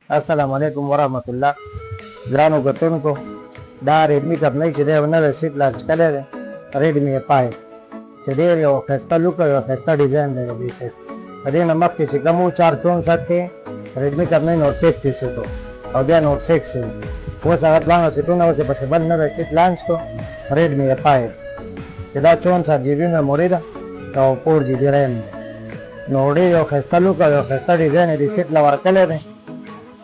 Assalamualaikum warahmatullah. Grano Gatunko. Da Redmi kapnai chide vanna sit large color Redmi 5. Chide yo festa look yo festa design de bise. Ade namak ke chikamu 4 satke Redmi kapnai Note 5 tisito. Audia Note 6. वो साgat lang situ na se possible na sit launch ko Redmi 5. Chida 64 GB memory da और 4 GB RAM. Nodi yo festa look yo festa design de sit la warkale de.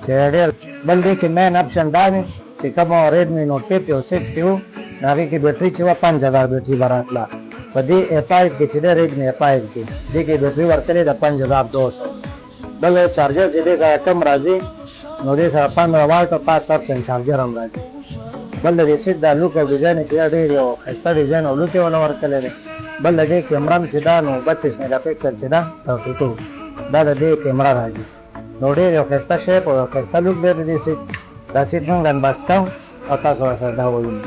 Jadi balik ke main option dah jika mau Redmi Note 5 60 nanti ke bateri cuma 5000 bateri barat lah. Jadi A5 ke cina Redmi A5 ke, dia ke bateri warkali dah 5200. Balik charger jadi saya kam razi, nodi saya 15 watt atau 5 option charger हम razi. Balik di sini dah look design cina dia yo, extra design look wala warkali ni. Balik di kamera cina no 32 megapixel cina, itu. Dah di kamera razi. Nodi yo kesta shape o kesta look dari di sit dasit nang dan baskau atas wasa dawo yun.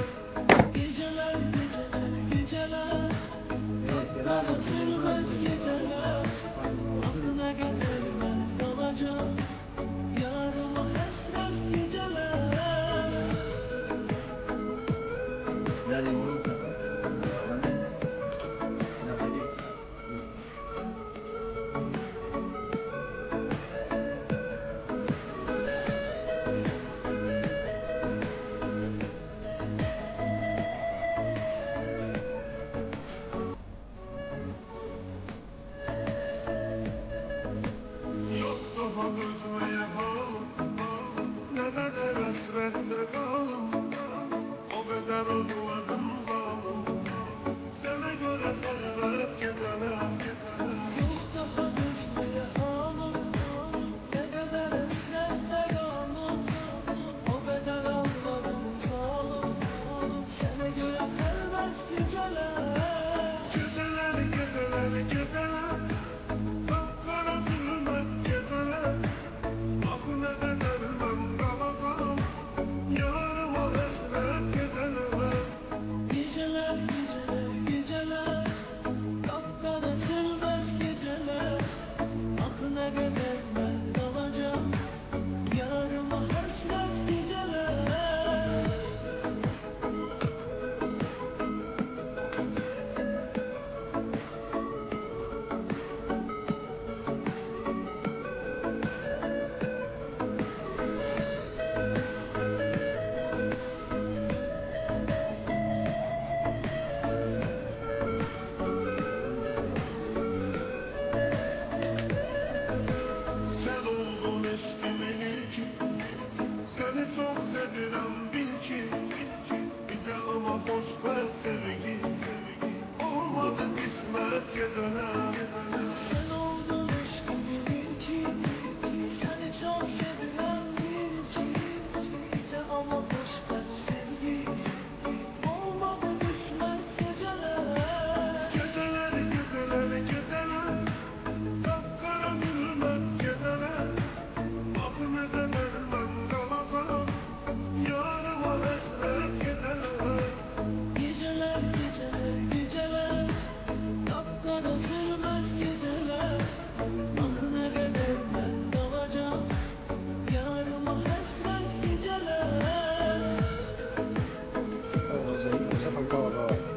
Sei, você falou,